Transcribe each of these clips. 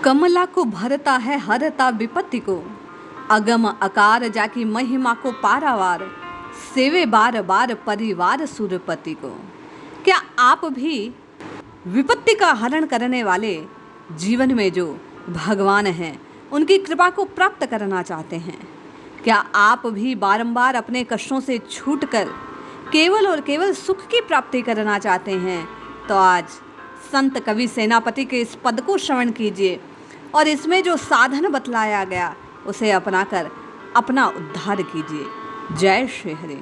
कमला को भरता है हरता विपत्ति को, अगम अकार जाकी महिमा को पारावार, सेवे बार बार परिवार सुरपति को। क्या आप भी विपत्ति का हरण करने वाले जीवन में जो भगवान हैं उनकी कृपा को प्राप्त करना चाहते हैं? क्या आप भी बारंबार अपने कष्टों से छूटकर केवल और केवल सुख की प्राप्ति करना चाहते हैं? तो आज संत कवि सेनापति के इस पद को श्रवण कीजिए और इसमें जो साधन बतलाया गया उसे अपनाकर अपना उद्धार कीजिए। जय श्री हरि।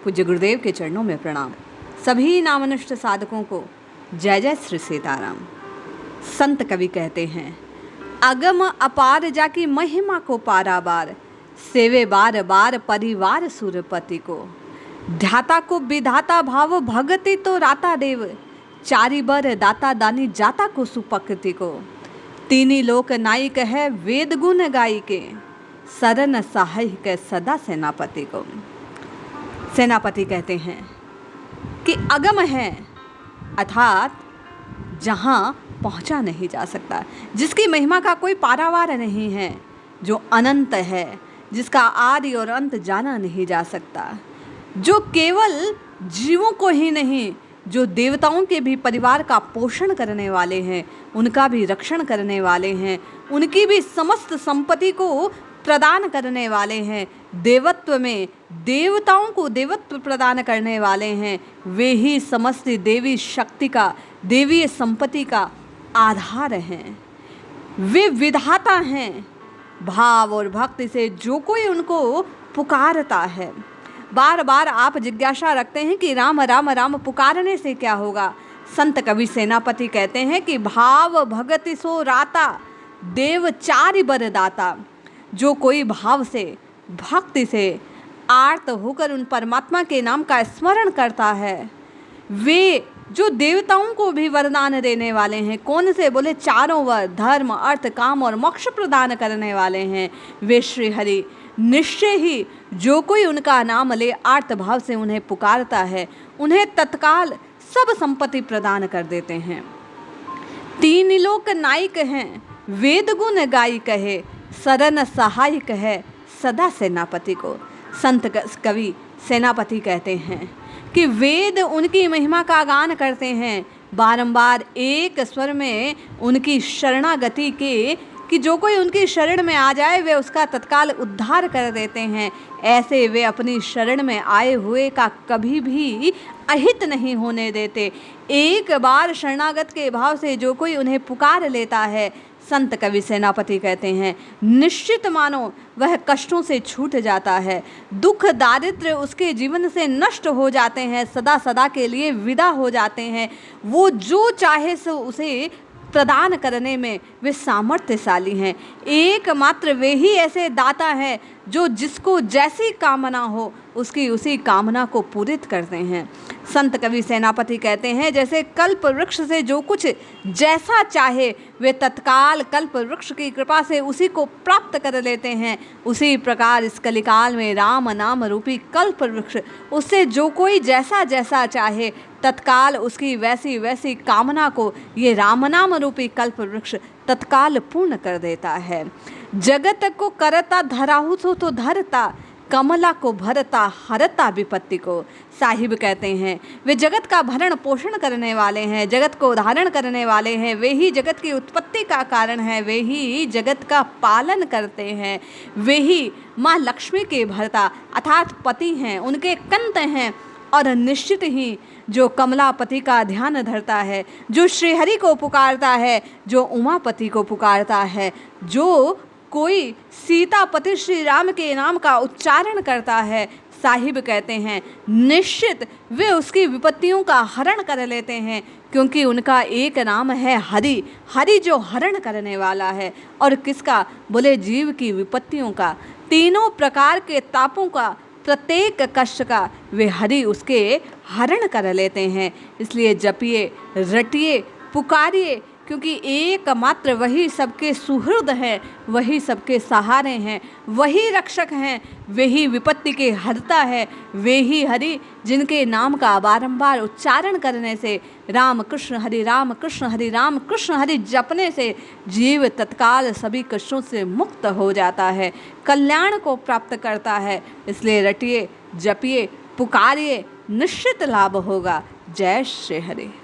पूज्य गुरुदेव के चरणों में प्रणाम। सभी नामनिष्ठ साधकों को जय जय श्री सीताराम। संत कवि कहते हैं, अगम अपार जाकी महिमा को पारावार, सेवे बार बार परिवार सुरपति को। ध्याता को विधाता भाव भगति तो राता देव, चारि बर दाता दानी जाता को सुपकृति को। तीनी लोक नायक है वेद गुण गाई के, सरन सहायक सदा सेनापति को। सेनापति कहते हैं कि अगम है अर्थात जहाँ पहुँचा नहीं जा सकता, जिसकी महिमा का कोई पारावार नहीं है, जो अनंत है, जिसका आदि और अंत जाना नहीं जा सकता, जो केवल जीवों को ही नहीं, जो देवताओं के भी परिवार का पोषण करने वाले हैं, उनका भी रक्षण करने वाले हैं, उनकी भी समस्त संपत्ति को प्रदान करने वाले हैं, देवत्व में देवताओं को देवत्व प्रदान करने वाले हैं, वे ही समस्त देवी शक्ति का, देवीय संपत्ति का आधार हैं। वे विधाता हैं। भाव और भक्ति से जो कोई उनको पुकारता है, बार बार आप जिज्ञासा रखते हैं कि राम राम राम पुकारने से क्या होगा। संत कवि सेनापति कहते हैं कि भाव भगति सो राता, देव चारि बर दाता। जो कोई भाव से भक्ति से आर्त होकर उन परमात्मा के नाम का स्मरण करता है, वे जो देवताओं को भी वरदान देने वाले हैं, कौन से बोले चारों वर धर्म अर्थ काम और मोक्ष प्रदान करने वाले हैं, वे श्री हरि। निश्चय ही जो कोई उनका नाम ले आर्त भाव से उन्हें पुकारता है, उन्हें तत्काल सब संपत्ति प्रदान कर देते हैं। तीन लोक नायक हैं, वेद गुण गाई कहे, सरन सहायक है सदा सेनापति को। संत कवि सेनापति कहते हैं कि वेद उनकी महिमा का गान करते हैं, बारंबार एक स्वर में उनकी शरणागति के कि जो कोई उनकी शरण में आ जाए वे उसका तत्काल उद्धार कर देते हैं। ऐसे वे अपनी शरण में आए हुए का कभी भी अहित नहीं होने देते। एक बार शरणागत के भाव से जो कोई उन्हें पुकार लेता है, संत कवि सेनापति कहते हैं, निश्चित मानो वह कष्टों से छूट जाता है, दुख दारिद्र्य उसके जीवन से नष्ट हो जाते हैं, सदा सदा के लिए विदा हो जाते हैं। वो जो चाहे सो उसे प्रदान करने में वे सामर्थ्यशाली हैं। एकमात्र वे ही ऐसे दाता हैं जो जिसको जैसी कामना हो उसकी उसी कामना को पूरित करते हैं। संत कवि सेनापति कहते हैं, जैसे कल्प वृक्ष से जो कुछ जैसा चाहे वे तत्काल कल्प वृक्ष की कृपा से उसी को प्राप्त कर लेते हैं, उसी प्रकार इस कलिकाल में राम नाम रूपी कल्प वृक्ष उससे जो कोई जैसा जैसा चाहे तत्काल उसकी वैसी वैसी कामना को ये राम नाम रूपी कल्प वृक्ष तत्काल पूर्ण कर देता है। जगत को करता धराहु तो धरता, कमला को भरता हरता विपत्ति को। साहिब कहते हैं, वे जगत का भरण पोषण करने वाले हैं, जगत को धारण करने वाले हैं, वे ही जगत की उत्पत्ति का कारण है, वे ही जगत का पालन करते हैं, वे ही माँ लक्ष्मी के भरता अर्थात पति हैं, उनके कंत हैं। और निश्चित ही जो कमलापति का ध्यान धरता है, जो श्रीहरि को पुकारता है, जो उमापति को पुकारता है, जो कोई सीतापति श्री राम के नाम का उच्चारण करता है, साहिब कहते हैं निश्चित वे उसकी विपत्तियों का हरण कर लेते हैं, क्योंकि उनका एक नाम है हरि। हरि जो हरण करने वाला है, और किसका बोले जीव की विपत्तियों का, तीनों प्रकार के तापों का, प्रत्येक कष्ट का वे हरि उसके हरण कर लेते हैं। इसलिए जपिए रटिए पुकारिए क्योंकि एकमात्र वही सबके सुहृद है, वही सबके सहारे हैं, वही रक्षक हैं, वही विपत्ति के हरता है, वे ही हरि जिनके नाम का बारंबार उच्चारण करने से, राम कृष्ण हरि राम कृष्ण हरि राम कृष्ण हरि जपने से जीव तत्काल सभी कष्टों से मुक्त हो जाता है, कल्याण को प्राप्त करता है। इसलिए रटिए, जपिए, पुकारिए, निश्चित लाभ होगा। जय श्री हरि।